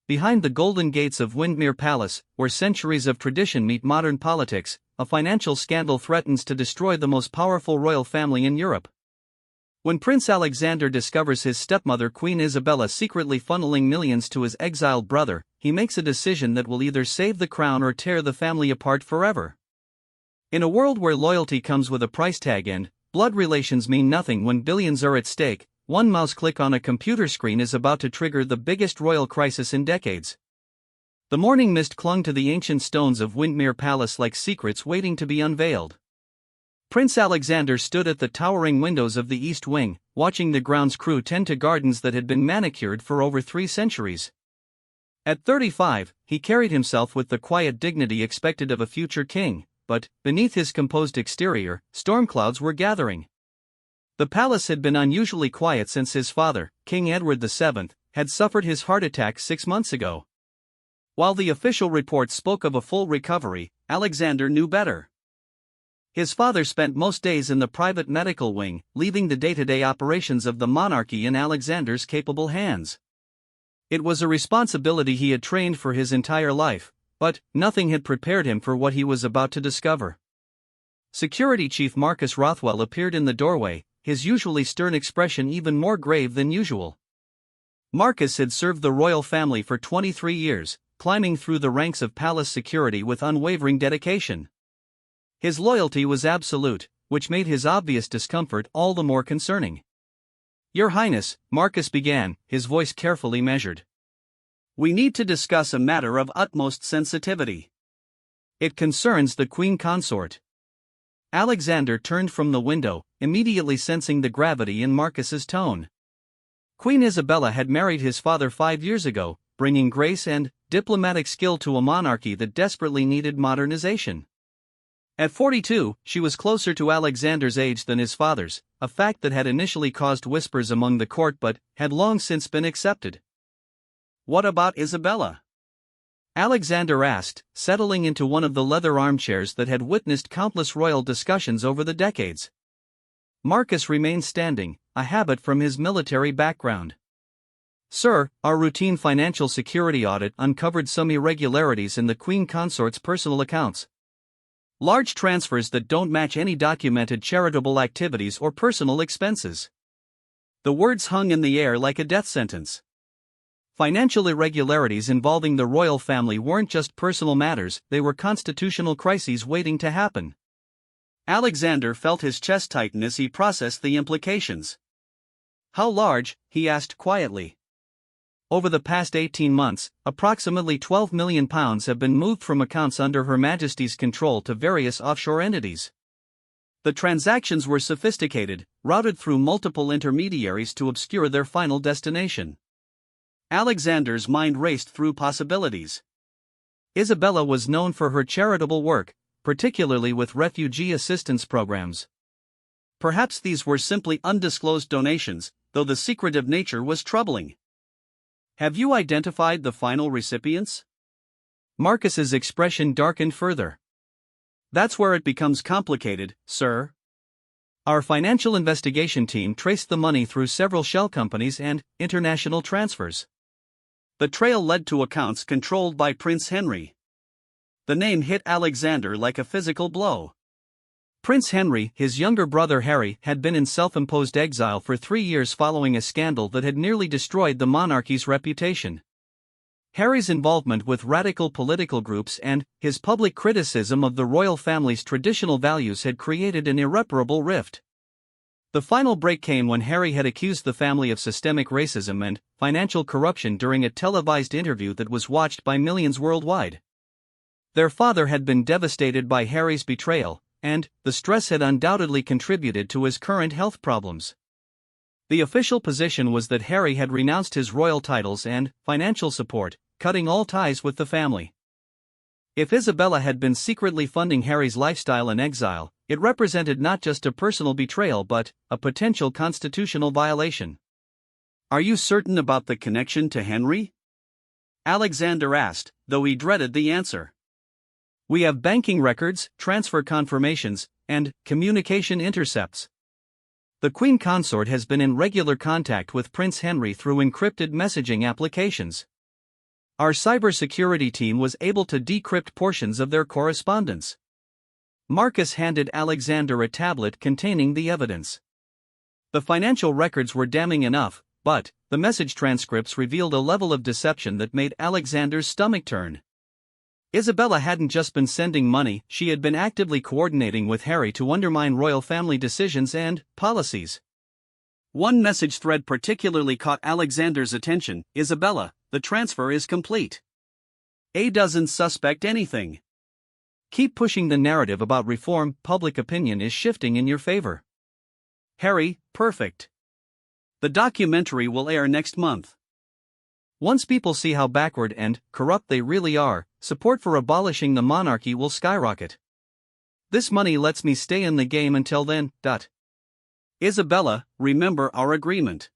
behind the golden gates of Windermere Palace, where centuries of tradition meet modern politics, a financial scandal threatens to destroy the most powerful royal family in Europe. When Prince Alexander discovers his stepmother Queen Isabella secretly funneling millions to his exiled brother, he makes a decision that will either save the crown or tear the family apart forever. In a world where loyalty comes with a price tag and blood relations mean nothing when billions are at stake, one mouse click on a computer screen is about to trigger the biggest royal crisis in decades. The morning mist clung to the ancient stones of Windermere Palace like secrets waiting to be unveiled. Prince Alexander stood at the towering windows of the East Wing, watching the grounds crew tend to gardens that had been manicured for over 3 centuries. At 35, he carried himself with the quiet dignity expected of a future king, but, beneath his composed exterior, storm clouds were gathering. The palace had been unusually quiet since his father, King Edward VII, had suffered his heart attack 6 months ago. While the official report spoke of a full recovery, Alexander knew better. His father spent most days in the private medical wing, leaving the day-to-day operations of the monarchy in Alexander's capable hands. It was a responsibility he had trained for his entire life, but nothing had prepared him for what he was about to discover. Security Chief Marcus Rothwell appeared in the doorway, his usually stern expression even more grave than usual. Marcus had served the royal family for 23 years, climbing through the ranks of palace security with unwavering dedication. His loyalty was absolute, which made his obvious discomfort all the more concerning. "Your Highness," Marcus began, his voice carefully measured. "We need to discuss a matter of utmost sensitivity. It concerns the Queen Consort." Alexander turned from the window, immediately sensing the gravity in Marcus's tone. Queen Isabella had married his father 5 years ago, bringing grace and diplomatic skill to a monarchy that desperately needed modernization. At 42, she was closer to Alexander's age than his father's, a fact that had initially caused whispers among the court but had long since been accepted. "What about Isabella?" Alexander asked, settling into one of the leather armchairs that had witnessed countless royal discussions over the decades. Marcus remained standing, a habit from his military background. "Sir, our routine financial security audit uncovered some irregularities in the Queen Consort's personal accounts. Large transfers that don't match any documented charitable activities or personal expenses." The words hung in the air like a death sentence. Financial irregularities involving the royal family weren't just personal matters, they were constitutional crises waiting to happen. Alexander felt his chest tighten as he processed the implications. "How large?" he asked quietly. "Over the past 18 months, approximately £12 million have been moved from accounts under Her Majesty's control to various offshore entities. The transactions were sophisticated, routed through multiple intermediaries to obscure their final destination." Alexander's mind raced through possibilities. Isabella was known for her charitable work, particularly with refugee assistance programs. Perhaps these were simply undisclosed donations, though the secretive nature was troubling. "Have you identified the final recipients?" Marcus's expression darkened further. "That's where it becomes complicated, sir. Our financial investigation team traced the money through several shell companies and international transfers. The trail led to accounts controlled by Prince Henry." The name hit Alexander like a physical blow. Prince Henry, his younger brother Harry, had been in self-imposed exile for 3 years following a scandal that had nearly destroyed the monarchy's reputation. Harry's involvement with radical political groups and his public criticism of the royal family's traditional values had created an irreparable rift. The final break came when Harry had accused the family of systemic racism and financial corruption during a televised interview that was watched by millions worldwide. Their father had been devastated by Harry's betrayal, and the stress had undoubtedly contributed to his current health problems. The official position was that Harry had renounced his royal titles and financial support, cutting all ties with the family. If Isabella had been secretly funding Harry's lifestyle in exile, it represented not just a personal betrayal but a potential constitutional violation. "Are you certain about the connection to Henry?" Alexander asked, though he dreaded the answer. "We have banking records, transfer confirmations, and communication intercepts. The Queen Consort has been in regular contact with Prince Henry through encrypted messaging applications. Our cybersecurity team was able to decrypt portions of their correspondence. Marcus handed Alexander a tablet containing the evidence. The financial records were damning enough, but the message transcripts revealed a level of deception that made Alexander's stomach turn. Isabella hadn't just been sending money, she had been actively coordinating with Harry to undermine royal family decisions and policies. One message thread particularly caught Alexander's attention: Isabella, the transfer is complete. A doesn't suspect anything. Keep pushing the narrative about reform, public opinion is shifting in your favor. Harry, perfect. The documentary will air next month. Once people see how backward and corrupt they really are, support for abolishing the monarchy will skyrocket. This money lets me stay in the game until then. Isabella, remember our agreement.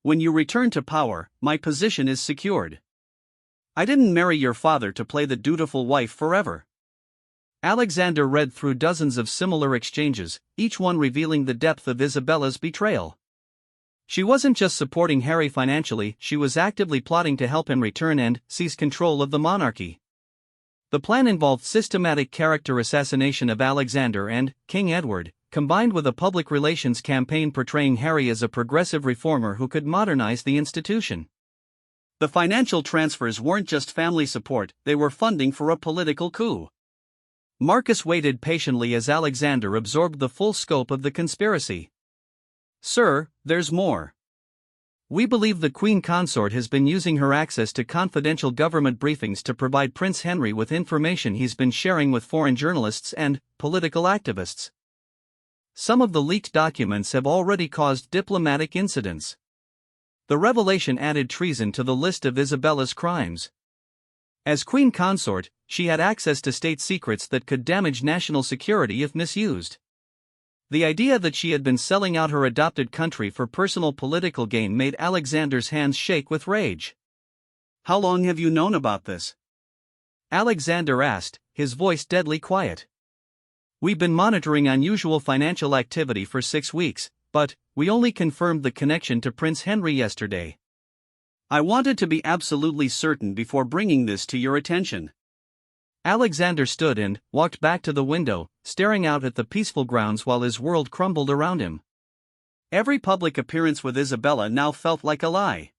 When you return to power, my position is secured. I didn't marry your father to play the dutiful wife forever. Alexander read through dozens of similar exchanges, each one revealing the depth of Isabella's betrayal. She wasn't just supporting Harry financially, she was actively plotting to help him return and seize control of the monarchy. The plan involved systematic character assassination of Alexander and King Edward, combined with a public relations campaign portraying Harry as a progressive reformer who could modernize the institution. The financial transfers weren't just family support, they were funding for a political coup. Marcus waited patiently as Alexander absorbed the full scope of the conspiracy. Sir, there's more. We believe the Queen Consort has been using her access to confidential government briefings to provide Prince Henry with information he's been sharing with foreign journalists and political activists. Some of the leaked documents have already caused diplomatic incidents. The revelation added treason to the list of Isabella's crimes. As Queen Consort, she had access to state secrets that could damage national security if misused. The idea that she had been selling out her adopted country for personal political gain made Alexander's hands shake with rage. How long have you known about this? Alexander asked, his voice deadly quiet. We've been monitoring unusual financial activity for 6 weeks, but we only confirmed the connection to Prince Henry yesterday. I wanted to be absolutely certain before bringing this to your attention. Alexander stood and walked back to the window, staring out at the peaceful grounds while his world crumbled around him. Every public appearance with Isabella now felt like a lie.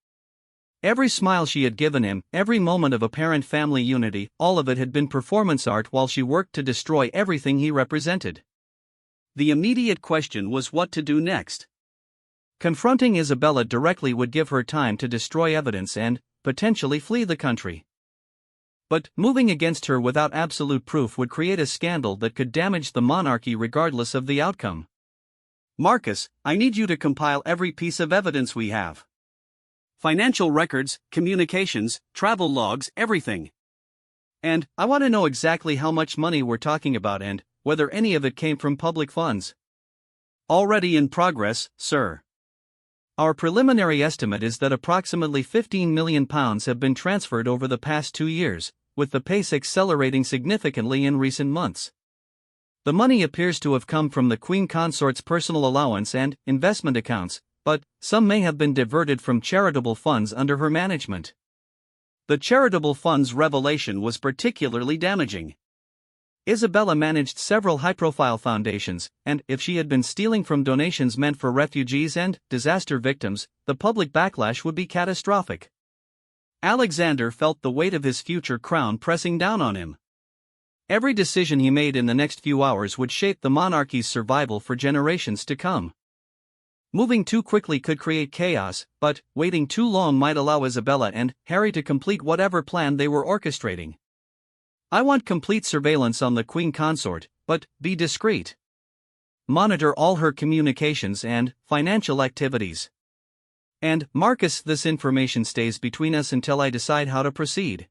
Every smile she had given him, every moment of apparent family unity, all of it had been performance art while she worked to destroy everything he represented. The immediate question was what to do next. Confronting Isabella directly would give her time to destroy evidence and, potentially, flee the country. But moving against her without absolute proof would create a scandal that could damage the monarchy regardless of the outcome. Marcus, I need you to compile every piece of evidence we have. Financial records, communications, travel logs, everything. And I want to know exactly how much money we're talking about and whether any of it came from public funds. Already in progress, sir. Our preliminary estimate is that approximately £15 million have been transferred over the past 2 years, with the pace accelerating significantly in recent months. The money appears to have come from the Queen Consort's personal allowance and investment accounts, but some may have been diverted from charitable funds under her management. The charitable funds revelation was particularly damaging. Isabella managed several high-profile foundations, and if she had been stealing from donations meant for refugees and disaster victims, the public backlash would be catastrophic. Alexander felt the weight of his future crown pressing down on him. Every decision he made in the next few hours would shape the monarchy's survival for generations to come. Moving too quickly could create chaos, but waiting too long might allow Isabella and Harry to complete whatever plan they were orchestrating. I want complete surveillance on the Queen Consort, but be discreet. Monitor all her communications and financial activities. And, Marcus, this information stays between us until I decide how to proceed.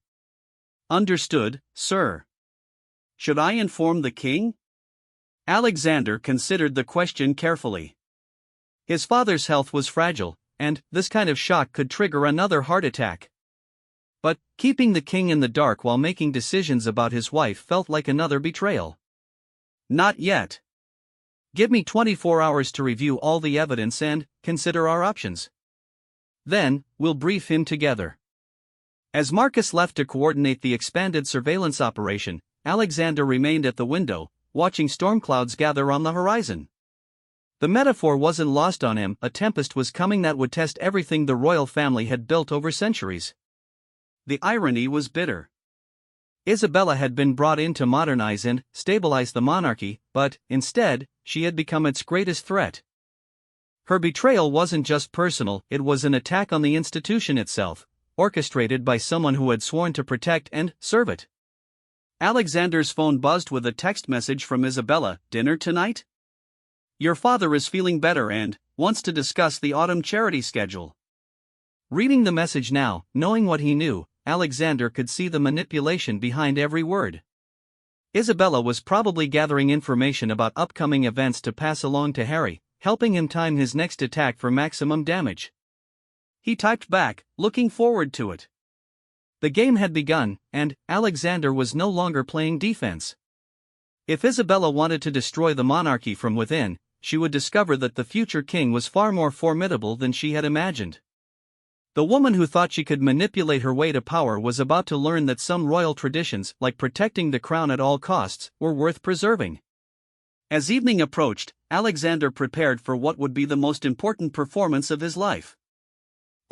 Understood, sir. Should I inform the king? Alexander considered the question carefully. His father's health was fragile, and this kind of shock could trigger another heart attack. But keeping the king in the dark while making decisions about his wife felt like another betrayal. Not yet. Give me 24 hours to review all the evidence and consider our options. Then, we'll brief him together. As Marcus left to coordinate the expanded surveillance operation, Alexander remained at the window, watching storm clouds gather on the horizon. The metaphor wasn't lost on him, a tempest was coming that would test everything the royal family had built over centuries. The irony was bitter. Isabella had been brought in to modernize and stabilize the monarchy, but, instead, she had become its greatest threat. Her betrayal wasn't just personal, it was an attack on the institution itself, orchestrated by someone who had sworn to protect and serve it. Alexander's phone buzzed with a text message from Isabella. "Dinner tonight? Your father is feeling better and wants to discuss the autumn charity schedule." Reading the message now, knowing what he knew, Alexander could see the manipulation behind every word. Isabella was probably gathering information about upcoming events to pass along to Harry, helping him time his next attack for maximum damage. He typed back, looking forward to it. The game had begun, and Alexander was no longer playing defense. If Isabella wanted to destroy the monarchy from within, she would discover that the future king was far more formidable than she had imagined. The woman who thought she could manipulate her way to power was about to learn that some royal traditions, like protecting the crown at all costs, were worth preserving. As evening approached, Alexander prepared for what would be the most important performance of his life.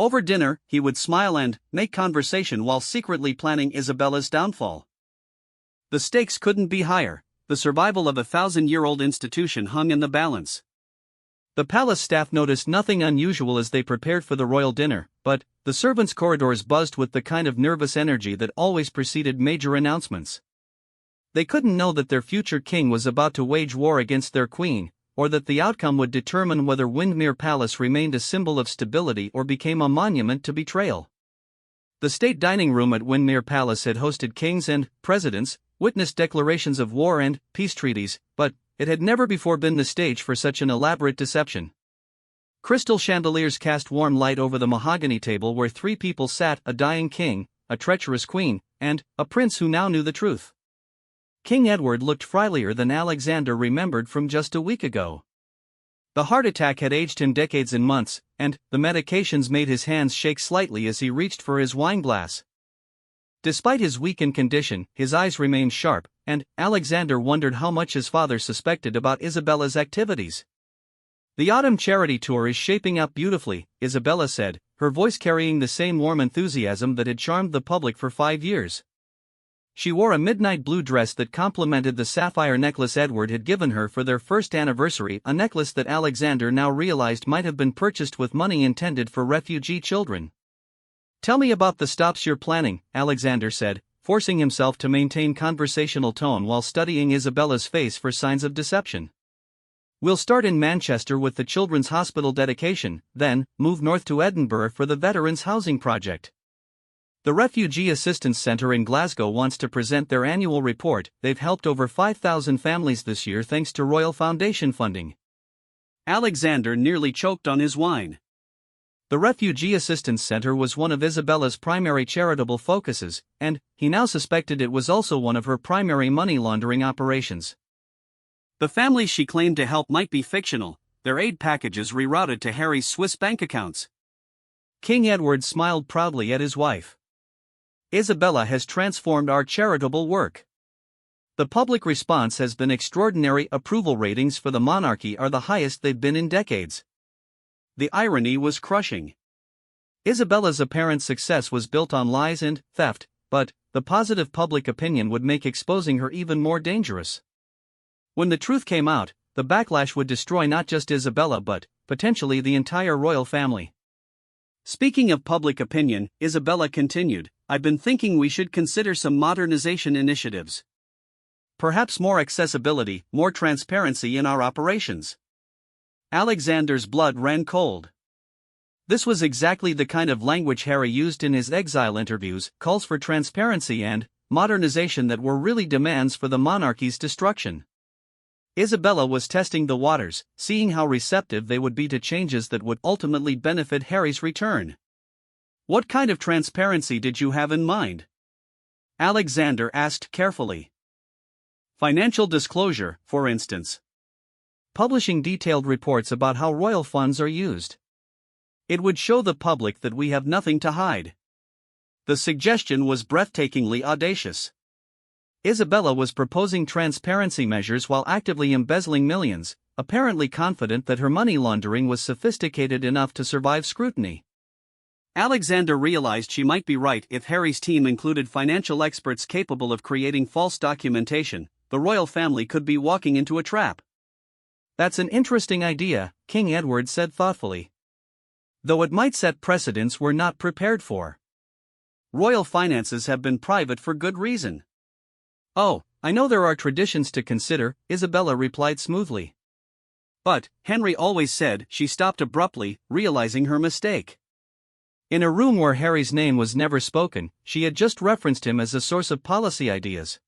Over dinner, he would smile and make conversation while secretly planning Isabella's downfall. The stakes couldn't be higher. The survival of a 1,000-year-old institution hung in the balance. The palace staff noticed nothing unusual as they prepared for the royal dinner, but the servants' corridors buzzed with the kind of nervous energy that always preceded major announcements. They couldn't know that their future king was about to wage war against their queen, or that the outcome would determine whether Windermere Palace remained a symbol of stability or became a monument to betrayal. The state dining room at Windermere Palace had hosted kings and presidents, witnessed declarations of war and peace treaties, but it had never before been the stage for such an elaborate deception. Crystal chandeliers cast warm light over the mahogany table where three people sat: a dying king, a treacherous queen, and a prince who now knew the truth. King Edward looked frilier than Alexander remembered from just a week ago. The heart attack had aged him decades and months, and the medications made his hands shake slightly as he reached for his wine glass. Despite his weakened condition, his eyes remained sharp, and Alexander wondered how much his father suspected about Isabella's activities. "The autumn charity tour is shaping up beautifully," Isabella said, her voice carrying the same warm enthusiasm that had charmed the public for 5 years. She wore a midnight blue dress that complemented the sapphire necklace Edward had given her for their first anniversary, a necklace that Alexander now realized might have been purchased with money intended for refugee children. "Tell me about the stops you're planning," Alexander said, forcing himself to maintain conversational tone while studying Isabella's face for signs of deception. "We'll start in Manchester with the Children's Hospital dedication, then move north to Edinburgh for the Veterans Housing Project. The Refugee Assistance Centre in Glasgow wants to present their annual report. They've helped over 5,000 families this year thanks to Royal Foundation funding." Alexander nearly choked on his wine. The Refugee Assistance Centre was one of Isabella's primary charitable focuses, and he now suspected it was also one of her primary money laundering operations. The families she claimed to help might be fictional, their aid packages rerouted to Harry's Swiss bank accounts. King Edward smiled proudly at his wife. "Isabella has transformed our charitable work. The public response has been extraordinary. Approval ratings for the monarchy are the highest they've been in decades." The irony was crushing. Isabella's apparent success was built on lies and theft, but the positive public opinion would make exposing her even more dangerous. When the truth came out, the backlash would destroy not just Isabella but potentially the entire royal family. "Speaking of public opinion," Isabella continued, "I've been thinking we should consider some modernization initiatives. Perhaps more accessibility, more transparency in our operations." Alexander's blood ran cold. This was exactly the kind of language Harry used in his exile interviews, calls for transparency and modernization that were really demands for the monarchy's destruction. Isabella was testing the waters, seeing how receptive they would be to changes that would ultimately benefit Harry's return. "What kind of transparency did you have in mind?" Alexander asked carefully. "Financial disclosure, for instance. Publishing detailed reports about how royal funds are used. It would show the public that we have nothing to hide." The suggestion was breathtakingly audacious. Isabella was proposing transparency measures while actively embezzling millions, apparently confident that her money laundering was sophisticated enough to survive scrutiny. Alexander realized she might be right if Harry's team included financial experts capable of creating false documentation. The royal family could be walking into a trap. That's an interesting idea, King Edward said thoughtfully. Though it might set precedents we're not prepared for. Royal finances have been private for good reason. Oh, I know there are traditions to consider, Isabella replied smoothly. But, Henry always said, she stopped abruptly, realizing her mistake. In a room where Harry's name was never spoken, she had just referenced him as a source of policy ideas.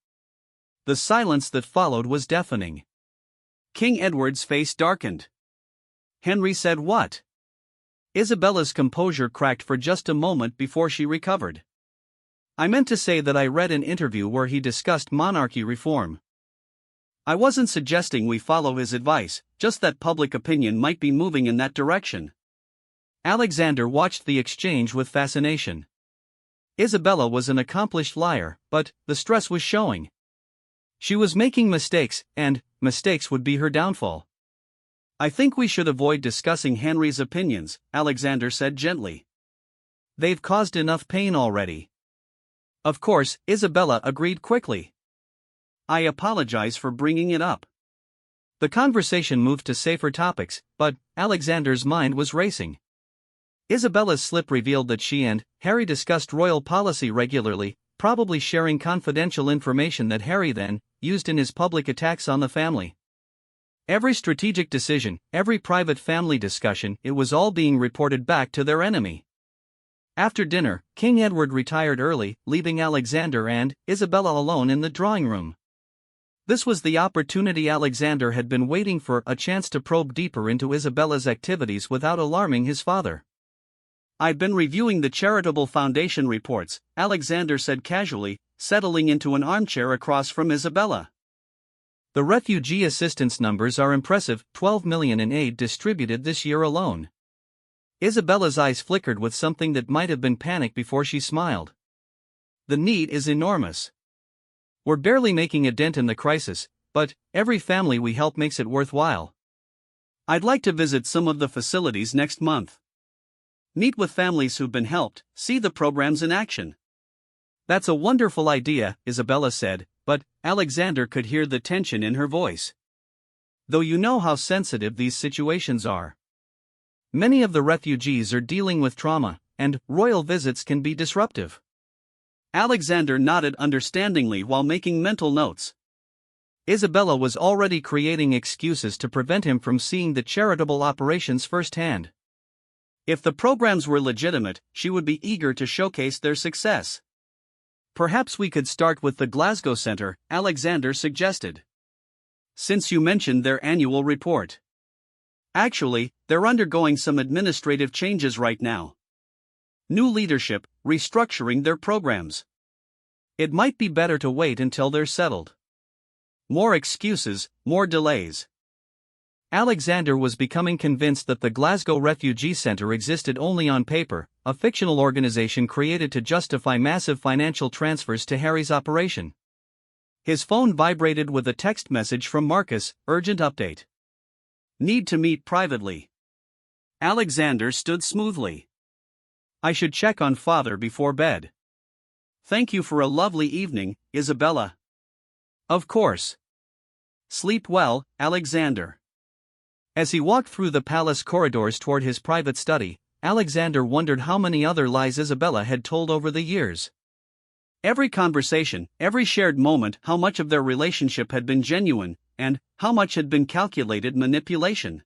The silence that followed was deafening. King Edward's face darkened. Henry said what? Isabella's composure cracked for just a moment before she recovered. I meant to say that I read an interview where he discussed monarchy reform. I wasn't suggesting we follow his advice, just that public opinion might be moving in that direction. Alexander watched the exchange with fascination. Isabella was an accomplished liar, but the stress was showing. She was making mistakes, and mistakes would be her downfall. I think we should avoid discussing Henry's opinions, Alexander said gently. They've caused enough pain already. Of course, Isabella agreed quickly. I apologize for bringing it up. The conversation moved to safer topics, but Alexander's mind was racing. Isabella's slip revealed that she and Harry discussed royal policy regularly, probably sharing confidential information that Harry then used in his public attacks on the family. Every strategic decision, every private family discussion, it was all being reported back to their enemy. After dinner, King Edward retired early, leaving Alexander and Isabella alone in the drawing room. This was the opportunity Alexander had been waiting for, a chance to probe deeper into Isabella's activities without alarming his father. I've been reviewing the Charitable Foundation reports, Alexander said casually, settling into an armchair across from Isabella. The refugee assistance numbers are impressive, 12 million in aid distributed this year alone. Isabella's eyes flickered with something that might have been panic before she smiled. The need is enormous. We're barely making a dent in the crisis, but every family we help makes it worthwhile. I'd like to visit some of the facilities next month. Meet with families who've been helped, see the programs in action. That's a wonderful idea, Isabella said, but Alexander could hear the tension in her voice. Though you know how sensitive these situations are. Many of the refugees are dealing with trauma, and royal visits can be disruptive. Alexander nodded understandingly while making mental notes. Isabella was already creating excuses to prevent him from seeing the charitable operations firsthand. If the programs were legitimate, she would be eager to showcase their success. Perhaps we could start with the Glasgow Centre, Alexander suggested. Since you mentioned their annual report. Actually, they're undergoing some administrative changes right now. New leadership, restructuring their programs. It might be better to wait until they're settled. More excuses, more delays. Alexander was becoming convinced that the Glasgow Refugee Centre existed only on paper, a fictional organization created to justify massive financial transfers to Harry's operation. His phone vibrated with a text message from Marcus, urgent update. Need to meet privately. Alexander stood smoothly. I should check on father before bed. Thank you for a lovely evening, Isabella. Of course. Sleep well, Alexander. As he walked through the palace corridors toward his private study, Alexander wondered how many other lies Isabella had told over the years. Every conversation, every shared moment, how much of their relationship had been genuine, and how much had been calculated manipulation.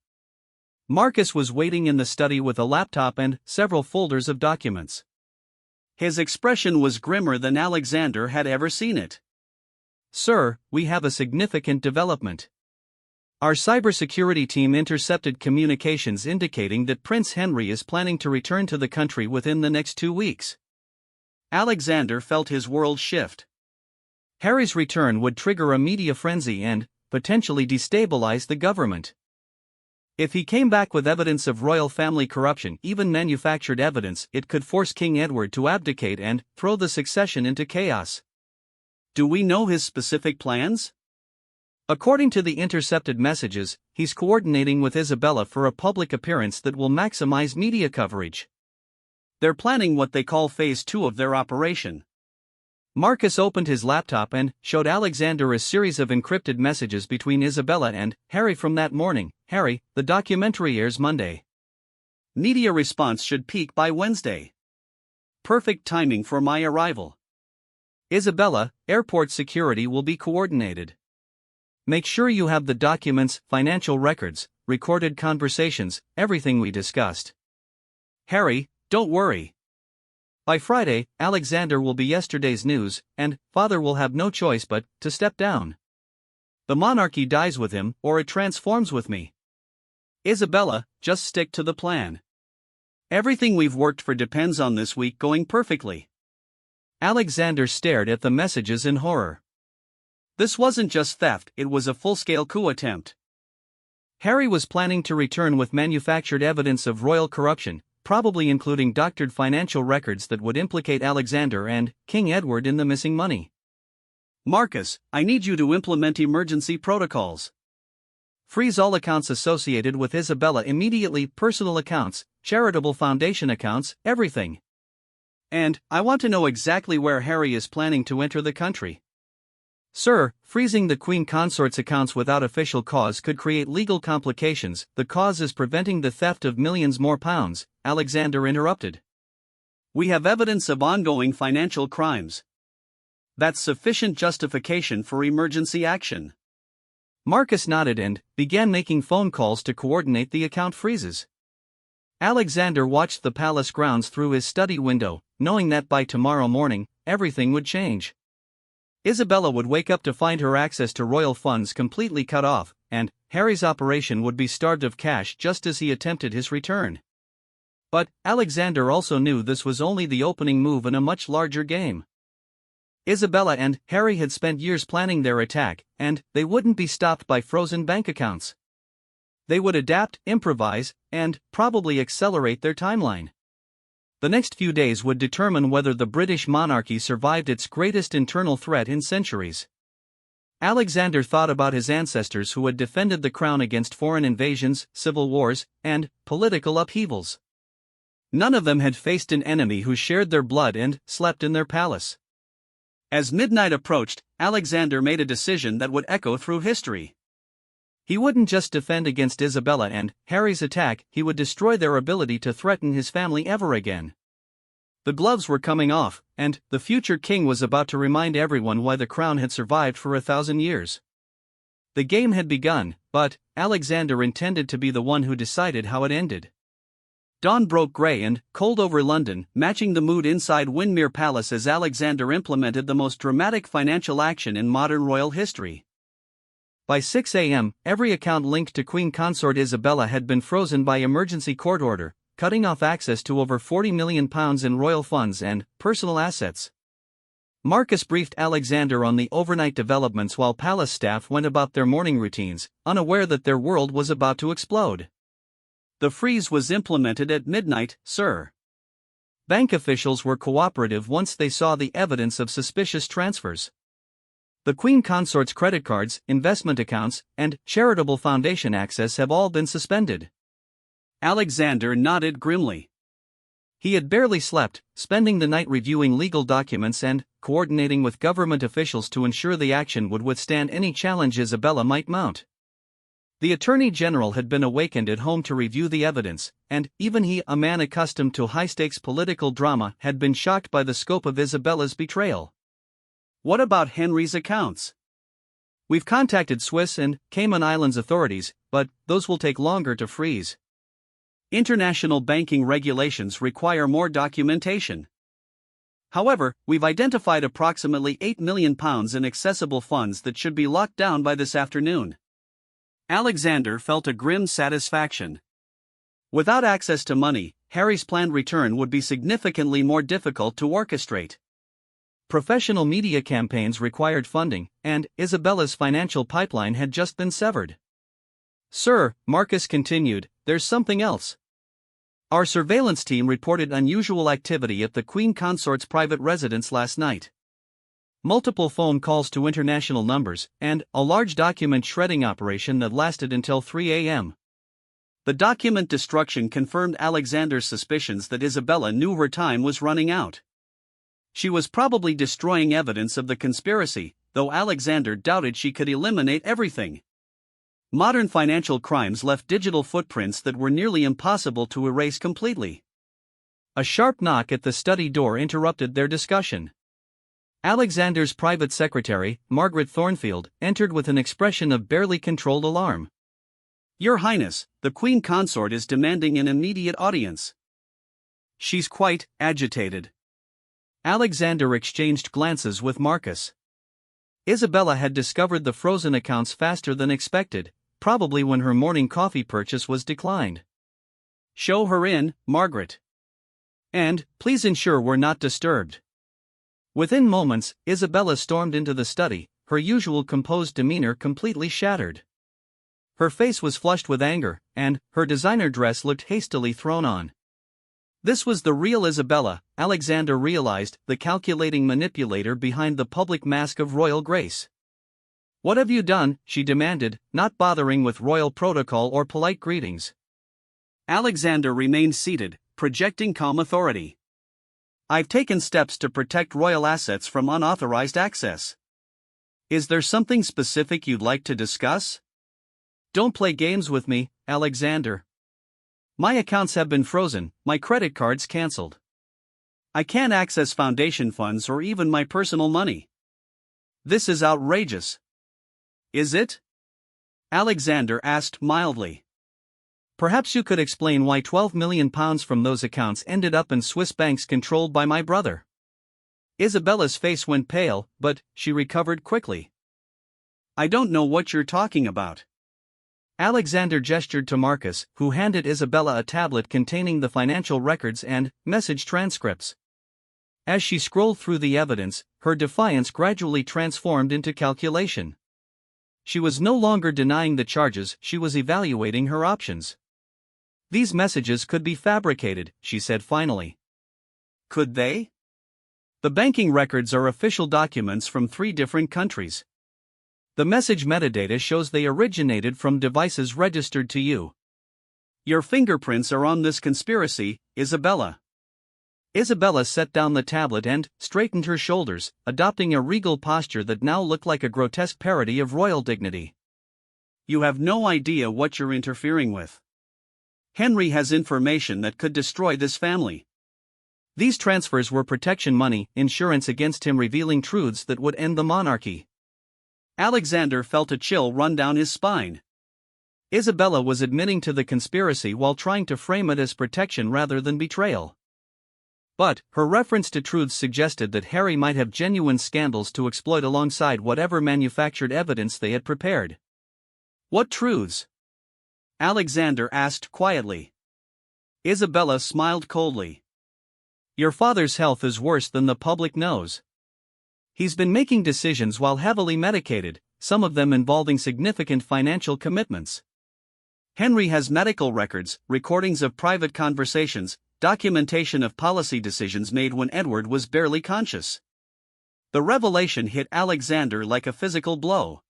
Marcus was waiting in the study with a laptop and several folders of documents. His expression was grimmer than Alexander had ever seen it. Sir, we have a significant development. Our cybersecurity team intercepted communications indicating that Prince Henry is planning to return to the country within the next 2 weeks. Alexander felt his world shift. Harry's return would trigger a media frenzy and potentially destabilize the government. If he came back with evidence of royal family corruption, even manufactured evidence, it could force King Edward to abdicate and throw the succession into chaos. Do we know his specific plans? According to the intercepted messages, he's coordinating with Isabella for a public appearance that will maximize media coverage. They're planning what they call Phase 2 of their operation. Marcus opened his laptop and showed Alexander a series of encrypted messages between Isabella and Harry from that morning. Harry, the documentary airs Monday. Media response should peak by Wednesday. Perfect timing for my arrival. Isabella, airport security will be coordinated. Make sure you have the documents, financial records, recorded conversations, everything we discussed. Harry, don't worry. By Friday, Alexander will be yesterday's news, and father will have no choice but to step down. The monarchy dies with him, or it transforms with me. Isabella, just stick to the plan. Everything we've worked for depends on this week going perfectly. Alexander stared at the messages in horror. This wasn't just theft, it was a full-scale coup attempt. Harry was planning to return with manufactured evidence of royal corruption, probably including doctored financial records that would implicate Alexander and King Edward in the missing money. Marcus, I need you to implement emergency protocols. Freeze all accounts associated with Isabella immediately, personal accounts, charitable foundation accounts, everything. And I want to know exactly where Harry is planning to enter the country. Sir, freezing the Queen Consort's accounts without official cause could create legal complications. The cause is preventing the theft of millions more pounds, Alexander interrupted. We have evidence of ongoing financial crimes. That's sufficient justification for emergency action. Marcus nodded and began making phone calls to coordinate the account freezes. Alexander watched the palace grounds through his study window, knowing that by tomorrow morning, everything would change. Isabella would wake up to find her access to royal funds completely cut off, and Harry's operation would be starved of cash just as he attempted his return. But Alexander also knew this was only the opening move in a much larger game. Isabella and Harry had spent years planning their attack, and they wouldn't be stopped by frozen bank accounts. They would adapt, improvise, and probably accelerate their timeline. The next few days would determine whether the British monarchy survived its greatest internal threat in centuries. Alexander thought about his ancestors who had defended the crown against foreign invasions, civil wars, and political upheavals. None of them had faced an enemy who shared their blood and slept in their palace. As midnight approached, Alexander made a decision that would echo through history. He wouldn't just defend against Isabella and Harry's attack, he would destroy their ability to threaten his family ever again. The gloves were coming off, and the future king was about to remind everyone why the crown had survived for 1,000 years. The game had begun, but Alexander intended to be the one who decided how it ended. Dawn broke grey and cold over London, matching the mood inside Windsor Palace as Alexander implemented the most dramatic financial action in modern royal history. By 6 a.m., every account linked to Queen Consort Isabella had been frozen by emergency court order, cutting off access to over £40 million in royal funds and personal assets. Marcus briefed Alexander on the overnight developments while palace staff went about their morning routines, unaware that their world was about to explode. The freeze was implemented at midnight, sir. Bank officials were cooperative once they saw the evidence of suspicious transfers. The Queen Consort's credit cards, investment accounts, and charitable foundation access have all been suspended. Alexander nodded grimly. He had barely slept, spending the night reviewing legal documents and coordinating with government officials to ensure the action would withstand any challenge Isabella might mount. The Attorney General had been awakened at home to review the evidence, and even he, a man accustomed to high-stakes political drama, had been shocked by the scope of Isabella's betrayal. What about Henry's accounts? We've contacted Swiss and Cayman Islands authorities, but those will take longer to freeze. International banking regulations require more documentation. However, we've identified approximately £8 million in accessible funds that should be locked down by this afternoon. Alexander felt a grim satisfaction. Without access to money, Harry's planned return would be significantly more difficult to orchestrate. Professional media campaigns required funding, and Isabella's financial pipeline had just been severed. Sir, Marcus continued, there's something else. Our surveillance team reported unusual activity at the Queen Consort's private residence last night. Multiple phone calls to international numbers, and a large document shredding operation that lasted until 3 a.m. The document destruction confirmed Alexander's suspicions that Isabella knew her time was running out. She was probably destroying evidence of the conspiracy, though Alexander doubted she could eliminate everything. Modern financial crimes left digital footprints that were nearly impossible to erase completely. A sharp knock at the study door interrupted their discussion. Alexander's private secretary, Margaret Thornfield, entered with an expression of barely controlled alarm. Your Highness, the Queen Consort is demanding an immediate audience. She's quite agitated. Alexander exchanged glances with Marcus. Isabella had discovered the frozen accounts faster than expected, probably when her morning coffee purchase was declined. Show her in, Margaret. And, please ensure we're not disturbed. Within moments, Isabella stormed into the study, her usual composed demeanor completely shattered. Her face was flushed with anger, and her designer dress looked hastily thrown on. This was the real Isabella, Alexander realized, the calculating manipulator behind the public mask of royal grace. What have you done? She demanded, not bothering with royal protocol or polite greetings. Alexander remained seated, projecting calm authority. I've taken steps to protect royal assets from unauthorized access. Is there something specific you'd like to discuss? Don't play games with me, Alexander. My accounts have been frozen, my credit cards cancelled. I can't access foundation funds or even my personal money. This is outrageous. Is it? Alexander asked mildly. Perhaps you could explain why £12 million from those accounts ended up in Swiss banks controlled by my brother. Isabella's face went pale, but she recovered quickly. I don't know what you're talking about. Alexander gestured to Marcus, who handed Isabella a tablet containing the financial records and message transcripts. As she scrolled through the evidence, her defiance gradually transformed into calculation. She was no longer denying the charges, she was evaluating her options. These messages could be fabricated, she said finally. Could they? The banking records are official documents from 3 different countries. The message metadata shows they originated from devices registered to you. Your fingerprints are on this conspiracy, Isabella. Isabella set down the tablet and straightened her shoulders, adopting a regal posture that now looked like a grotesque parody of royal dignity. You have no idea what you're interfering with. Henry has information that could destroy this family. These transfers were protection money, insurance against him revealing truths that would end the monarchy. Alexander felt a chill run down his spine. Isabella was admitting to the conspiracy while trying to frame it as protection rather than betrayal. But her reference to truths suggested that Harry might have genuine scandals to exploit alongside whatever manufactured evidence they had prepared. What truths? Alexander asked quietly. Isabella smiled coldly. Your father's health is worse than the public knows. He's been making decisions while heavily medicated, some of them involving significant financial commitments. Henry has medical records, recordings of private conversations, documentation of policy decisions made when Edward was barely conscious. The revelation hit Alexander like a physical blow.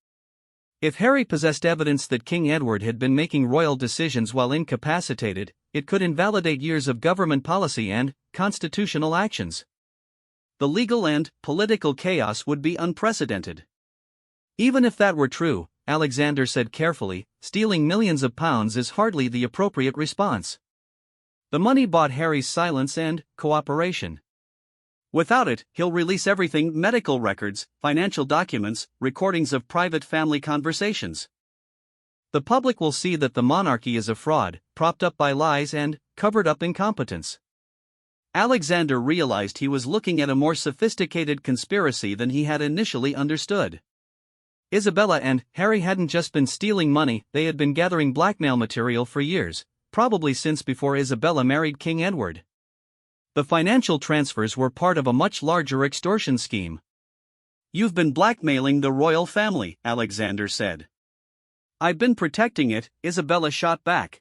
If Harry possessed evidence that King Edward had been making royal decisions while incapacitated, it could invalidate years of government policy and constitutional actions. The legal and political chaos would be unprecedented. Even if that were true, Alexander said carefully, stealing millions of pounds is hardly the appropriate response. The money bought Harry's silence and cooperation. Without it, he'll release everything: medical records, financial documents, recordings of private family conversations. The public will see that the monarchy is a fraud, propped up by lies and covered up incompetence. Alexander realized he was looking at a more sophisticated conspiracy than he had initially understood. Isabella and Harry hadn't just been stealing money, they had been gathering blackmail material for years, probably since before Isabella married King Edward. The financial transfers were part of a much larger extortion scheme. You've been blackmailing the royal family, Alexander said. I've been protecting it, Isabella shot back.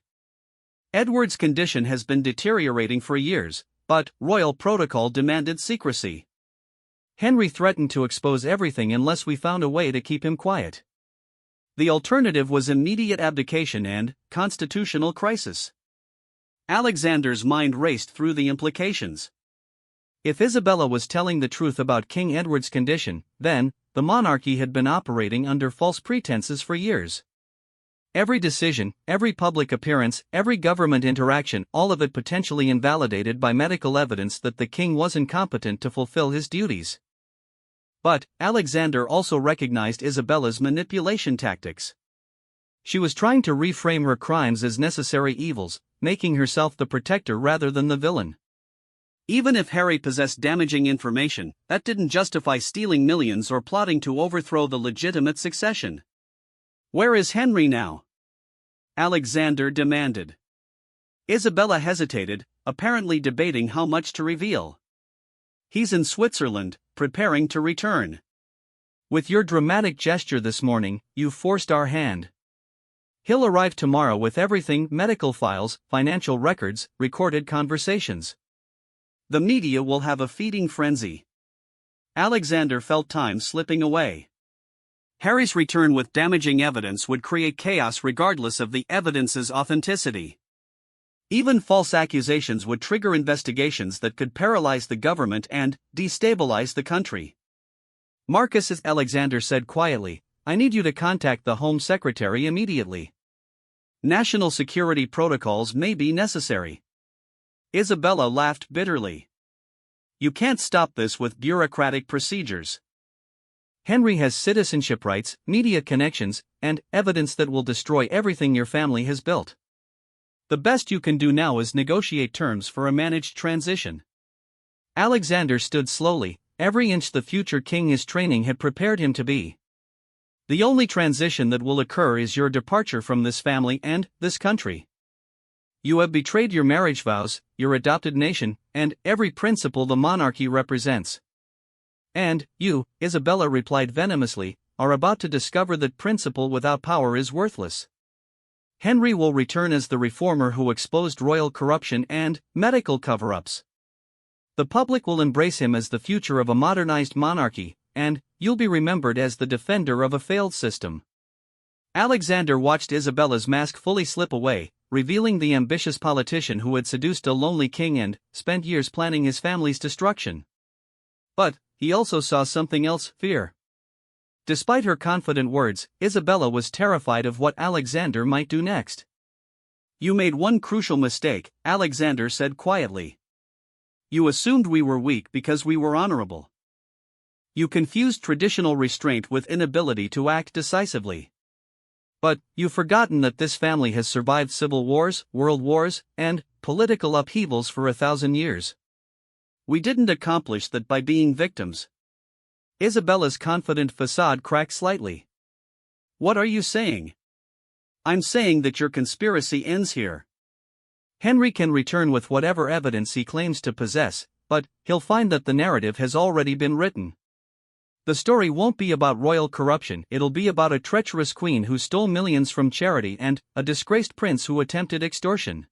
Edward's condition has been deteriorating for years, but royal protocol demanded secrecy. Henry threatened to expose everything unless we found a way to keep him quiet. The alternative was immediate abdication and constitutional crisis. Alexander's mind raced through the implications. If Isabella was telling the truth about King Edward's condition, then the monarchy had been operating under false pretenses for years. Every decision, every public appearance, every government interaction, all of it potentially invalidated by medical evidence that the king was incompetent to fulfill his duties. But Alexander also recognized Isabella's manipulation tactics. She was trying to reframe her crimes as necessary evils, making herself the protector rather than the villain. Even if Harry possessed damaging information, that didn't justify stealing millions or plotting to overthrow the legitimate succession. Where is Henry now? Alexander demanded. Isabella hesitated, apparently debating how much to reveal. He's in Switzerland, preparing to return. With your dramatic gesture this morning, you forced our hand. He'll arrive tomorrow with everything: medical files, financial records, recorded conversations. The media will have a feeding frenzy. Alexander felt time slipping away. Harry's return with damaging evidence would create chaos regardless of the evidence's authenticity. Even false accusations would trigger investigations that could paralyze the government and destabilize the country. Marcus, Alexander said quietly, I need you to contact the Home Secretary immediately. National security protocols may be necessary. Isabella laughed bitterly. You can't stop this with bureaucratic procedures. Henry has citizenship rights, media connections, and evidence that will destroy everything your family has built. The best you can do now is negotiate terms for a managed transition. Alexander stood slowly, every inch the future king his training had prepared him to be. The only transition that will occur is your departure from this family and this country. You have betrayed your marriage vows, your adopted nation, and every principle the monarchy represents. And you, Isabella replied venomously, are about to discover that principle without power is worthless. Henry will return as the reformer who exposed royal corruption and medical cover-ups. The public will embrace him as the future of a modernized monarchy, and you'll be remembered as the defender of a failed system. Alexander watched Isabella's mask fully slip away, revealing the ambitious politician who had seduced a lonely king and spent years planning his family's destruction. But he also saw something else: fear. Despite her confident words, Isabella was terrified of what Alexander might do next. You made one crucial mistake, Alexander said quietly. You assumed we were weak because we were honorable. You confused traditional restraint with inability to act decisively. But you've forgotten that this family has survived civil wars, world wars, and political upheavals for 1,000 years. We didn't accomplish that by being victims. Isabella's confident facade cracked slightly. What are you saying? I'm saying that your conspiracy ends here. Henry can return with whatever evidence he claims to possess, but he'll find that the narrative has already been written. The story won't be about royal corruption, it'll be about a treacherous queen who stole millions from charity and a disgraced prince who attempted extortion.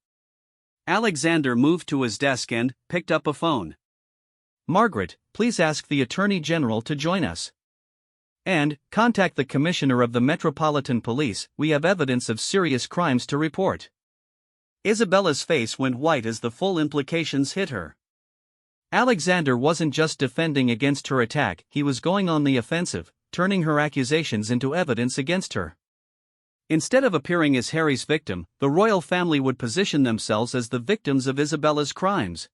Alexander moved to his desk and picked up a phone. Margaret, please ask the Attorney General to join us. And contact the Commissioner of the Metropolitan Police, we have evidence of serious crimes to report. Isabella's face went white as the full implications hit her. Alexander wasn't just defending against her attack, he was going on the offensive, turning her accusations into evidence against her. Instead of appearing as Harry's victim, the royal family would position themselves as the victims of Isabella's crimes.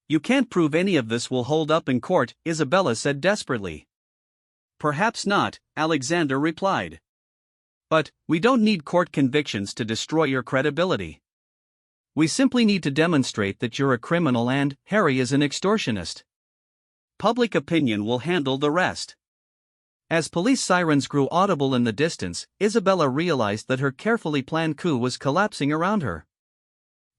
You can't prove any of this will hold up in court, Isabella said desperately. Perhaps not, Alexander replied. But we don't need court convictions to destroy your credibility. We simply need to demonstrate that you're a criminal and Harry is an extortionist. Public opinion will handle the rest. As police sirens grew audible in the distance, Isabella realized that her carefully planned coup was collapsing around her.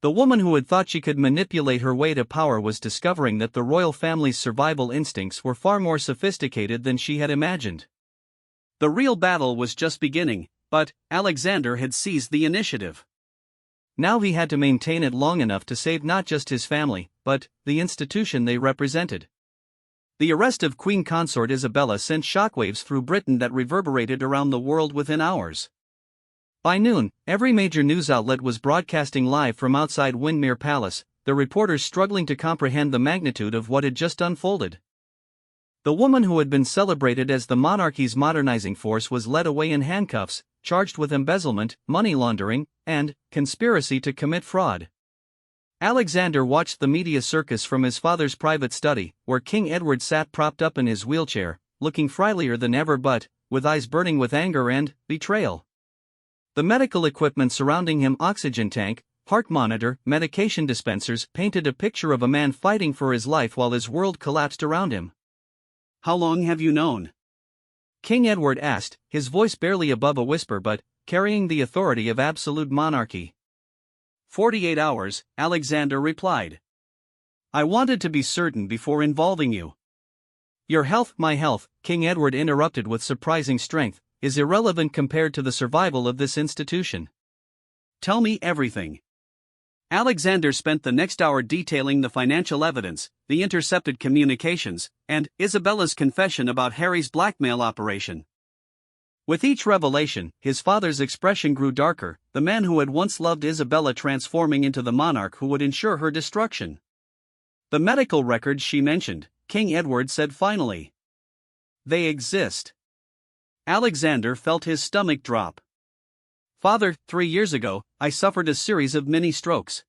The woman who had thought she could manipulate her way to power was discovering that the royal family's survival instincts were far more sophisticated than she had imagined. The real battle was just beginning, but Alexander had seized the initiative. Now he had to maintain it long enough to save not just his family, but the institution they represented. The arrest of Queen Consort Isabella sent shockwaves through Britain that reverberated around the world within hours. By noon, every major news outlet was broadcasting live from outside Windermere Palace, the reporters struggling to comprehend the magnitude of what had just unfolded. The woman who had been celebrated as the monarchy's modernizing force was led away in handcuffs, charged with embezzlement, money laundering, and conspiracy to commit fraud. Alexander watched the media circus from his father's private study, where King Edward sat propped up in his wheelchair, looking frighlier than ever but with eyes burning with anger and betrayal. The medical equipment surrounding him, oxygen tank, heart monitor, medication dispensers, painted a picture of a man fighting for his life while his world collapsed around him. "How long have you known?" King Edward asked, his voice barely above a whisper but carrying the authority of absolute monarchy. 48 hours, Alexander replied. "I wanted to be certain before involving you." "Your health, my health," King Edward interrupted with surprising strength, "is irrelevant compared to the survival of this institution." "Tell me everything." Alexander spent the next hour detailing the financial evidence, the intercepted communications, and Isabella's confession about Harry's blackmail operation. With each revelation, his father's expression grew darker, the man who had once loved Isabella transforming into the monarch who would ensure her destruction. "The medical records she mentioned," King Edward said finally. "They exist." Alexander felt his stomach drop. "Father, 3 years ago, I suffered a series of mini-strokes.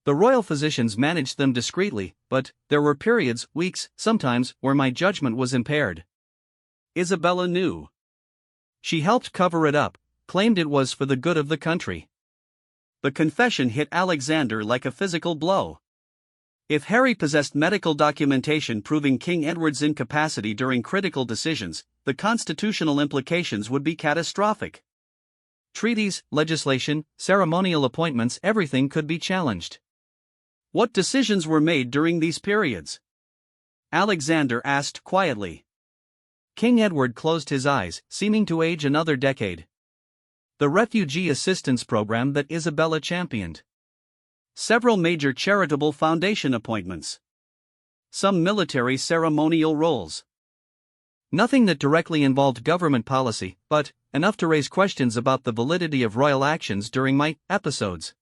The royal physicians managed them discreetly, but there were periods, weeks, sometimes, where my judgment was impaired." Isabella knew. "She helped cover it up, claimed it was for the good of the country." The confession hit Alexander like a physical blow. If Harry possessed medical documentation proving King Edward's incapacity during critical decisions, the constitutional implications would be catastrophic. Treaties, legislation, ceremonial appointments, everything could be challenged. What decisions were made during these periods? Alexander asked quietly. King Edward closed his eyes, seeming to age another decade. The refugee assistance program that Isabella championed. Several major charitable foundation appointments. Some military ceremonial roles. Nothing that directly involved government policy, but enough to raise questions about the validity of royal actions during my episodes.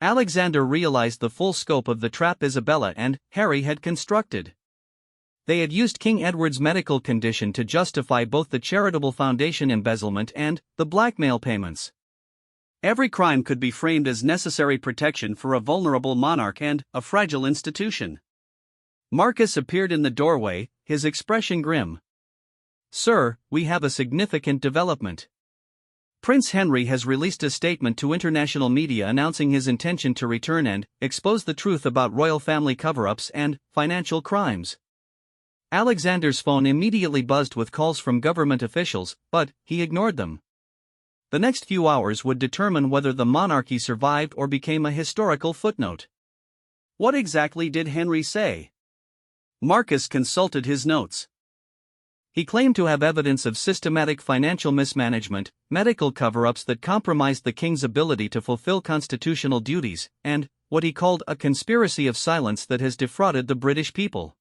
Alexander realized the full scope of the trap Isabella and Harry had constructed. They had used King Edward's medical condition to justify both the charitable foundation embezzlement and the blackmail payments. Every crime could be framed as necessary protection for a vulnerable monarch and a fragile institution. Marcus appeared in the doorway, his expression grim. "Sir, we have a significant development. Prince Henry has released a statement to international media announcing his intention to return and expose the truth about royal family cover-ups and financial crimes." Alexander's phone immediately buzzed with calls from government officials, but he ignored them. The next few hours would determine whether the monarchy survived or became a historical footnote. What exactly did Henry say? Marcus consulted his notes. He claimed to have evidence of systematic financial mismanagement, medical cover-ups that compromised the king's ability to fulfill constitutional duties, and what he called a conspiracy of silence that has defrauded the British people.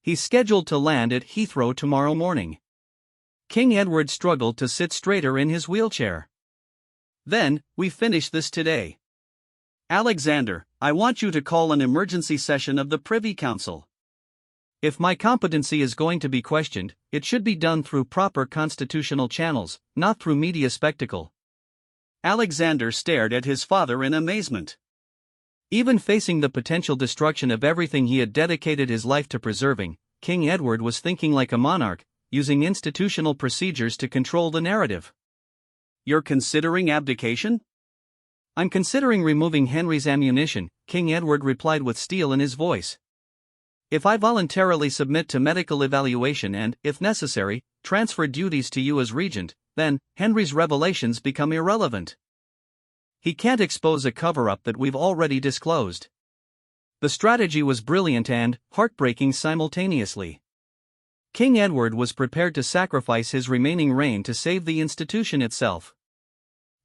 He's scheduled to land at Heathrow tomorrow morning. King Edward struggled to sit straighter in his wheelchair. "Then, we finish this today. Alexander, I want you to call an emergency session of the Privy Council. If my competency is going to be questioned, it should be done through proper constitutional channels, not through media spectacle." Alexander stared at his father in amazement. Even facing the potential destruction of everything he had dedicated his life to preserving, King Edward was thinking like a monarch, using institutional procedures to control the narrative. "You're considering abdication?" "I'm considering removing Henry's ammunition," King Edward replied with steel in his voice. "If I voluntarily submit to medical evaluation and, if necessary, transfer duties to you as regent, then Henry's revelations become irrelevant. He can't expose a cover-up that we've already disclosed." The strategy was brilliant and heartbreaking simultaneously. King Edward was prepared to sacrifice his remaining reign to save the institution itself.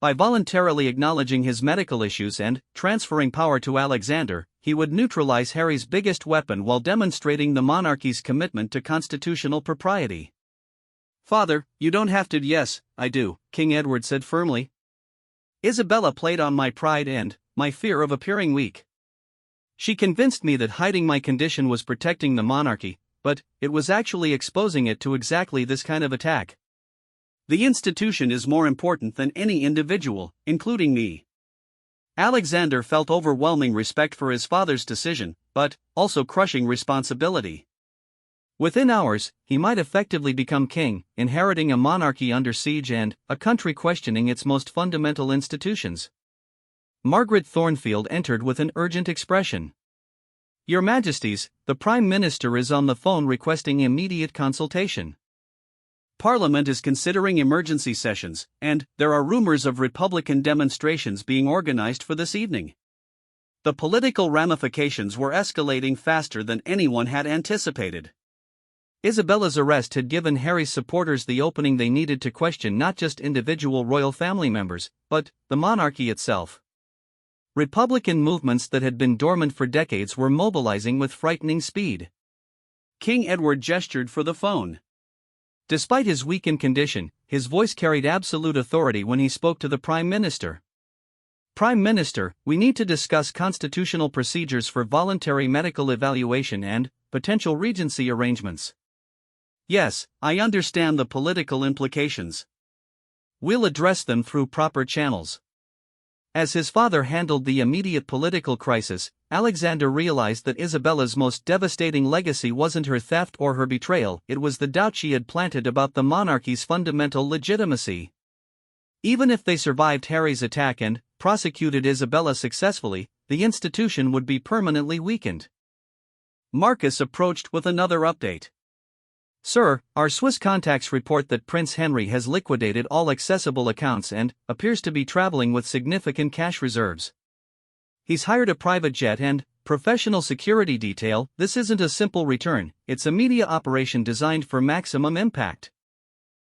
By voluntarily acknowledging his medical issues and transferring power to Alexander, he would neutralize Harry's biggest weapon while demonstrating the monarchy's commitment to constitutional propriety. "Father, you don't have to." "Yes, I do," King Edward said firmly. "Isabella played on my pride and my fear of appearing weak. She convinced me that hiding my condition was protecting the monarchy, but it was actually exposing it to exactly this kind of attack. The institution is more important than any individual, including me." Alexander felt overwhelming respect for his father's decision, but also crushing responsibility. Within hours, he might effectively become king, inheriting a monarchy under siege and a country questioning its most fundamental institutions. Margaret Thornfield entered with an urgent expression. "Your Majesties, the Prime Minister is on the phone requesting immediate consultation. Parliament is considering emergency sessions, and there are rumors of Republican demonstrations being organized for this evening." The political ramifications were escalating faster than anyone had anticipated. Isabella's arrest had given Harry's supporters the opening they needed to question not just individual royal family members, but the monarchy itself. Republican movements that had been dormant for decades were mobilizing with frightening speed. King Edward gestured for the phone. Despite his weakened condition, his voice carried absolute authority when he spoke to the Prime Minister. "Prime Minister, we need to discuss constitutional procedures for voluntary medical evaluation and potential regency arrangements." "Yes, I understand the political implications. We'll address them through proper channels." As his father handled the immediate political crisis, Alexander realized that Isabella's most devastating legacy wasn't her theft or her betrayal, it was the doubt she had planted about the monarchy's fundamental legitimacy. Even if they survived Harry's attack and prosecuted Isabella successfully, the institution would be permanently weakened. Marcus approached with another update. "Sir, our Swiss contacts report that Prince Henry has liquidated all accessible accounts and appears to be traveling with significant cash reserves. He's hired a private jet and professional security detail. This isn't a simple return, it's a media operation designed for maximum impact."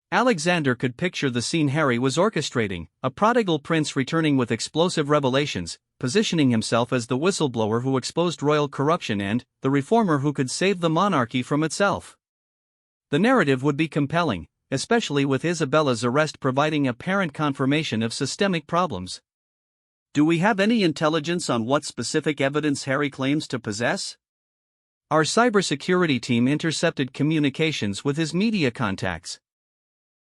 Alexander could picture the scene Harry was orchestrating, a prodigal prince returning with explosive revelations, positioning himself as the whistleblower who exposed royal corruption and the reformer who could save the monarchy from itself. The narrative would be compelling, especially with Isabella's arrest providing apparent confirmation of systemic problems. "Do we have any intelligence on what specific evidence Harry claims to possess?" Our cybersecurity team intercepted communications with his media contacts.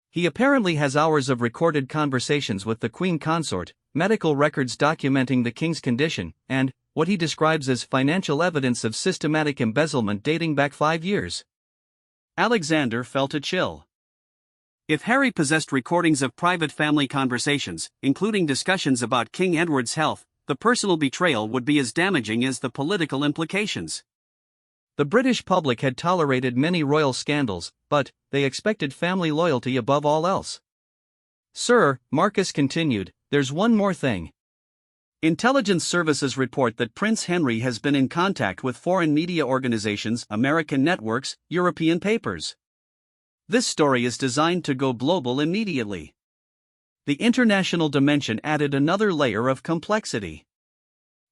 He apparently has hours of recorded conversations with the Queen Consort, medical records documenting the king's condition, and what he describes as financial evidence of systematic embezzlement dating back 5 years. Alexander felt a chill. If Harry possessed recordings of private family conversations, including discussions about King Edward's health, the personal betrayal would be as damaging as the political implications. The British public had tolerated many royal scandals, but they expected family loyalty above all else. "Sir," Marcus continued, "there's one more thing. Intelligence services report that Prince Henry has been in contact with foreign media organizations, American networks, European papers. This story is designed to go global immediately." The international dimension added another layer of complexity.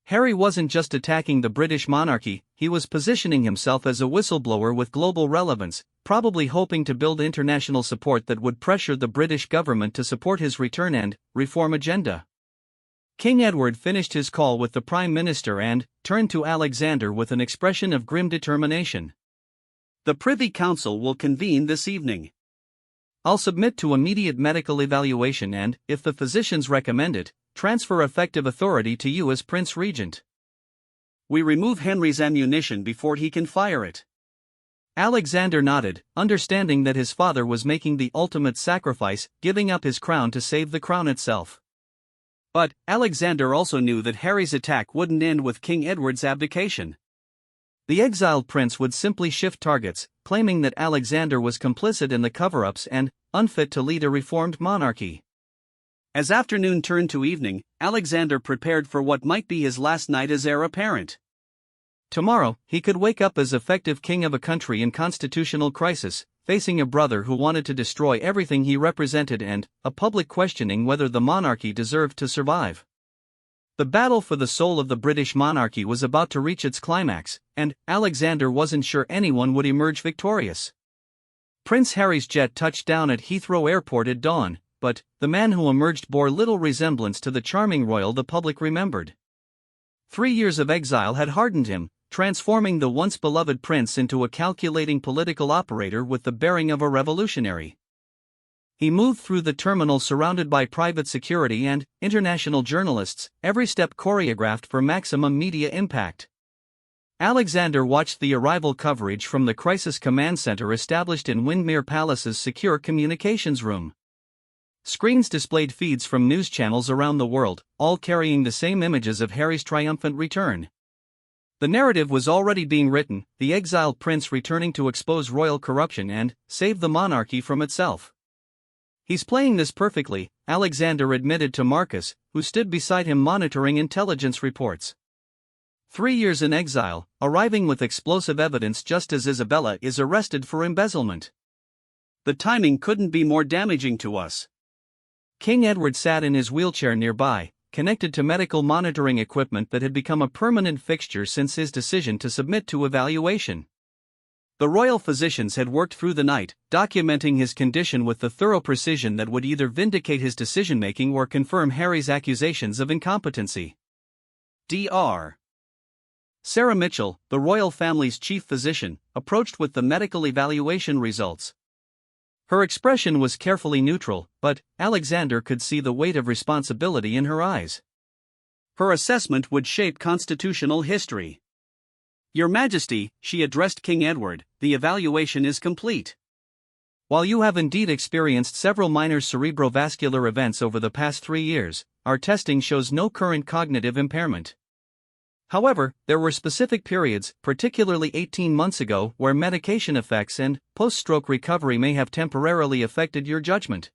Harry wasn't just attacking the British monarchy, he was positioning himself as a whistleblower with global relevance, probably hoping to build international support that would pressure the British government to support his return and reform agenda. King Edward finished his call with the Prime Minister and turned to Alexander with an expression of grim determination. "The Privy Council will convene this evening. I'll submit to immediate medical evaluation and, if the physicians recommend it, transfer effective authority to you as Prince Regent. We remove Henry's ammunition before he can fire it." Alexander nodded, understanding that his father was making the ultimate sacrifice, giving up his crown to save the crown itself. But Alexander also knew that Harry's attack wouldn't end with King Edward's abdication. The exiled prince would simply shift targets, claiming that Alexander was complicit in the cover-ups and unfit to lead a reformed monarchy. As afternoon turned to evening, Alexander prepared for what might be his last night as heir apparent. Tomorrow, he could wake up as effective king of a country in constitutional crisis, facing a brother who wanted to destroy everything he represented and a public questioning whether the monarchy deserved to survive. The battle for the soul of the British monarchy was about to reach its climax, and Alexander wasn't sure anyone would emerge victorious. Prince Harry's jet touched down at Heathrow Airport at dawn, but the man who emerged bore little resemblance to the charming royal the public remembered. 3 years of exile had hardened him, transforming the once beloved prince into a calculating political operator with the bearing of a revolutionary. He moved through the terminal surrounded by private security and international journalists, every step choreographed for maximum media impact. Alexander watched the arrival coverage from the crisis command center established in Windermere Palace's secure communications room. Screens displayed feeds from news channels around the world, all carrying the same images of Harry's triumphant return. The narrative was already being written, the exiled prince returning to expose royal corruption and save the monarchy from itself. "He's playing this perfectly," Alexander admitted to Marcus, who stood beside him monitoring intelligence reports. 3 years in exile, arriving with explosive evidence just as Isabella is arrested for embezzlement. The timing couldn't be more damaging to us. King Edward sat in his wheelchair nearby, connected to medical monitoring equipment that had become a permanent fixture since his decision to submit to evaluation. The royal physicians had worked through the night, documenting his condition with the thorough precision that would either vindicate his decision-making or confirm Harry's accusations of incompetency. Dr. Sarah Mitchell, the royal family's chief physician, approached with the medical evaluation results. Her expression was carefully neutral, but Alexander could see the weight of responsibility in her eyes. Her assessment would shape constitutional history. "Your Majesty," she addressed King Edward, "the evaluation is complete. While you have indeed experienced several minor cerebrovascular events over the past 3 years, our testing shows no current cognitive impairment. However, there were specific periods, particularly 18 months ago, where medication effects and post-stroke recovery may have temporarily affected your judgment."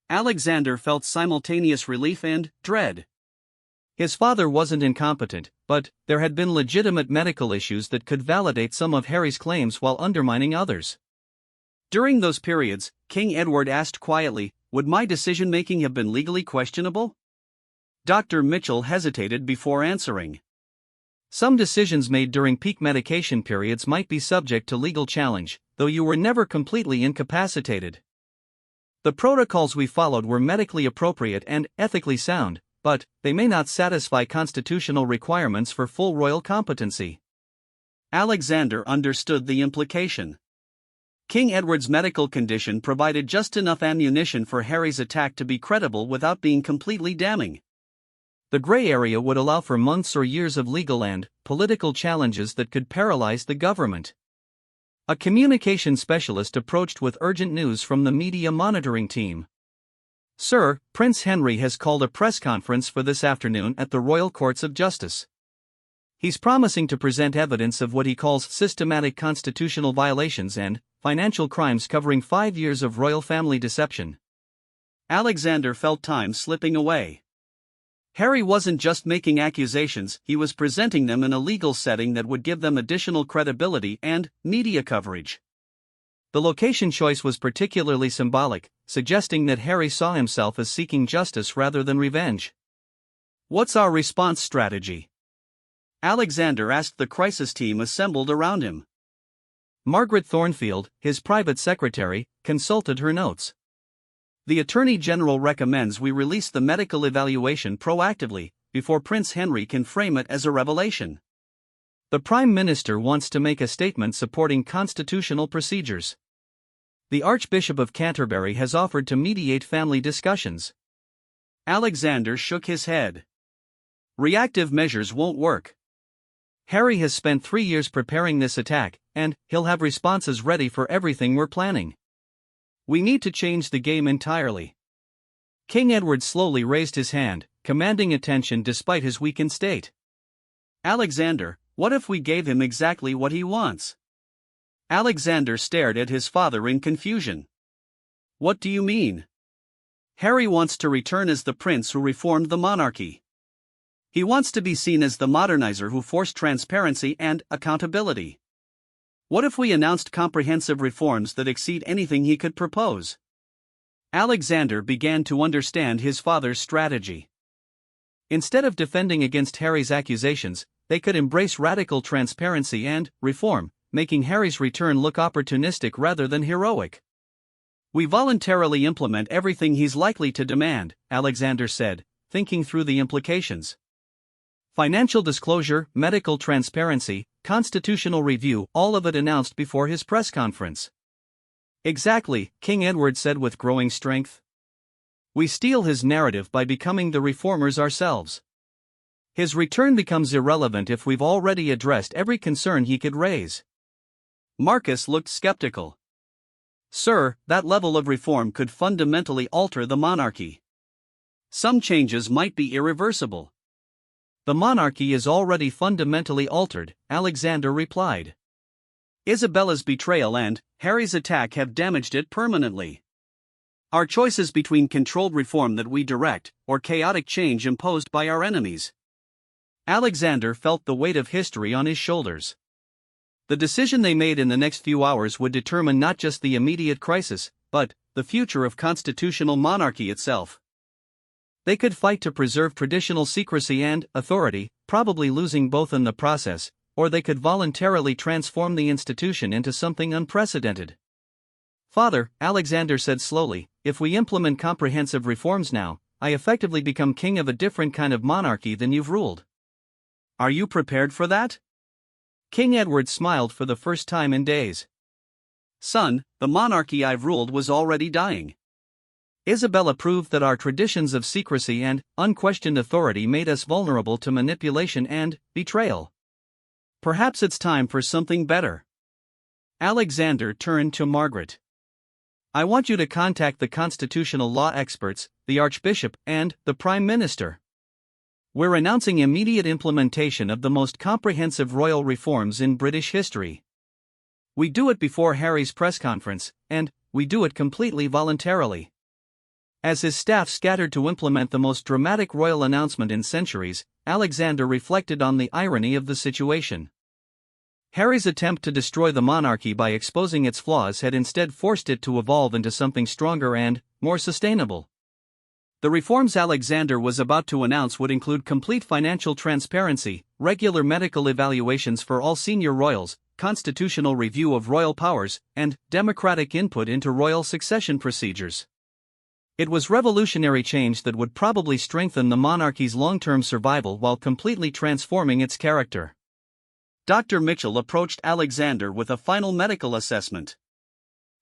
Alexander felt simultaneous relief and dread. His father wasn't incompetent, but there had been legitimate medical issues that could validate some of Harry's claims while undermining others. During those periods, King Edward asked quietly, "Would my decision-making have been legally questionable?" Dr. Mitchell hesitated before answering. "Some decisions made during peak medication periods might be subject to legal challenge, though you were never completely incapacitated. The protocols we followed were medically appropriate and ethically sound, but they may not satisfy constitutional requirements for full royal competency." Alexander understood the implication. King Edward's medical condition provided just enough ammunition for Harry's attack to be credible without being completely damning. The gray area would allow for months or years of legal and political challenges that could paralyze the government. A communication specialist approached with urgent news from the media monitoring team. "Sir, Prince Henry has called a press conference for this afternoon at the Royal Courts of Justice. He's promising to present evidence of what he calls systematic constitutional violations and financial crimes covering 5 years of royal family deception." Alexander felt time slipping away. Harry wasn't just making accusations, he was presenting them in a legal setting that would give them additional credibility and media coverage. The location choice was particularly symbolic, suggesting that Harry saw himself as seeking justice rather than revenge. "What's our response strategy?" Alexander asked the crisis team assembled around him. Margaret Thornfield, his private secretary, consulted her notes. "The Attorney General recommends we release the medical evaluation proactively, before Prince Henry can frame it as a revelation. The Prime Minister wants to make a statement supporting constitutional procedures. The Archbishop of Canterbury has offered to mediate family discussions." Alexander shook his head. "Reactive measures won't work. Harry has spent 3 years preparing this attack, and he'll have responses ready for everything we're planning. We need to change the game entirely." King Edward slowly raised his hand, commanding attention despite his weakened state. "Alexander, what if we gave him exactly what he wants?" Alexander stared at his father in confusion. "What do you mean?" "Harry wants to return as the prince who reformed the monarchy. He wants to be seen as the modernizer who forced transparency and accountability. What if we announced comprehensive reforms that exceed anything he could propose? Alexander began to understand his father's strategy. Instead of defending against Harry's accusations, they could embrace radical transparency and reform, making Harry's return look opportunistic rather than heroic. We voluntarily implement everything he's likely to demand, Alexander said, thinking through the implications. Financial disclosure, medical transparency, constitutional review, all of it announced before his press conference. Exactly, King Edward said with growing strength. We steal his narrative by becoming the reformers ourselves. His return becomes irrelevant if we've already addressed every concern he could raise. Marcus looked skeptical. Sir, that level of reform could fundamentally alter the monarchy. Some changes might be irreversible. The monarchy is already fundamentally altered, Alexander replied. Isabella's betrayal and Harry's attack have damaged it permanently. Our choices between controlled reform that we direct, or chaotic change imposed by our enemies. Alexander felt the weight of history on his shoulders. The decision they made in the next few hours would determine not just the immediate crisis, but the future of constitutional monarchy itself. They could fight to preserve traditional secrecy and authority, probably losing both in the process, or they could voluntarily transform the institution into something unprecedented. Father, Alexander said slowly, if we implement comprehensive reforms now, I effectively become king of a different kind of monarchy than you've ruled. Are you prepared for that? King Edward smiled for the first time in days. Son, the monarchy I've ruled was already dying. Isabella proved that our traditions of secrecy and unquestioned authority made us vulnerable to manipulation and betrayal. Perhaps it's time for something better. Alexander turned to Margaret. I want you to contact the constitutional law experts, the Archbishop, and the Prime Minister. We're announcing immediate implementation of the most comprehensive royal reforms in British history. We do it before Harry's press conference, and we do it completely voluntarily. As his staff scattered to implement the most dramatic royal announcement in centuries, Alexander reflected on the irony of the situation. Harry's attempt to destroy the monarchy by exposing its flaws had instead forced it to evolve into something stronger and more sustainable. The reforms Alexander was about to announce would include complete financial transparency, regular medical evaluations for all senior royals, constitutional review of royal powers, and democratic input into royal succession procedures. It was revolutionary change that would probably strengthen the monarchy's long-term survival while completely transforming its character. Dr. Mitchell approached Alexander with a final medical assessment.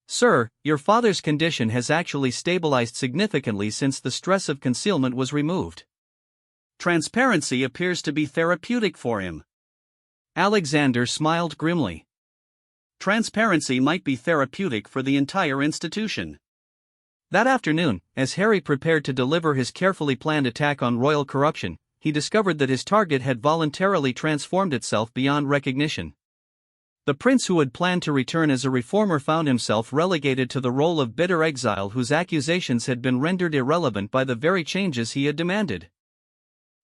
Sir, your father's condition has actually stabilized significantly since the stress of concealment was removed. Transparency appears to be therapeutic for him. Alexander smiled grimly. Transparency might be therapeutic for the entire institution. That afternoon, as Harry prepared to deliver his carefully planned attack on royal corruption, he discovered that his target had voluntarily transformed itself beyond recognition. The prince who had planned to return as a reformer found himself relegated to the role of bitter exile whose accusations had been rendered irrelevant by the very changes he had demanded.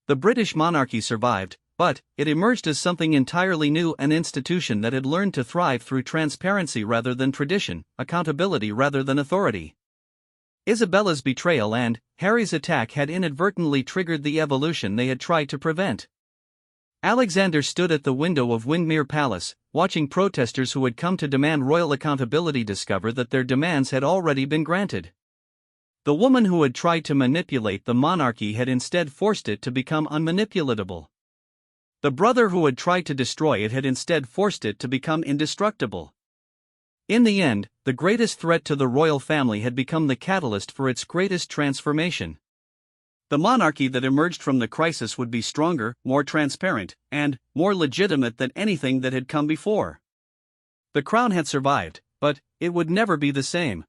The British monarchy survived, but it emerged as something entirely new, an institution that had learned to thrive through transparency rather than tradition, accountability rather than authority. Isabella's betrayal and Harry's attack had inadvertently triggered the evolution they had tried to prevent. Alexander stood at the window of Windermere Palace, watching protesters who had come to demand royal accountability discover that their demands had already been granted. The woman who had tried to manipulate the monarchy had instead forced it to become unmanipulatable. The brother who had tried to destroy it had instead forced it to become indestructible. In the end, the greatest threat to the royal family had become the catalyst for its greatest transformation. The monarchy that emerged from the crisis would be stronger, more transparent, and more legitimate than anything that had come before. The crown had survived, but it would never be the same.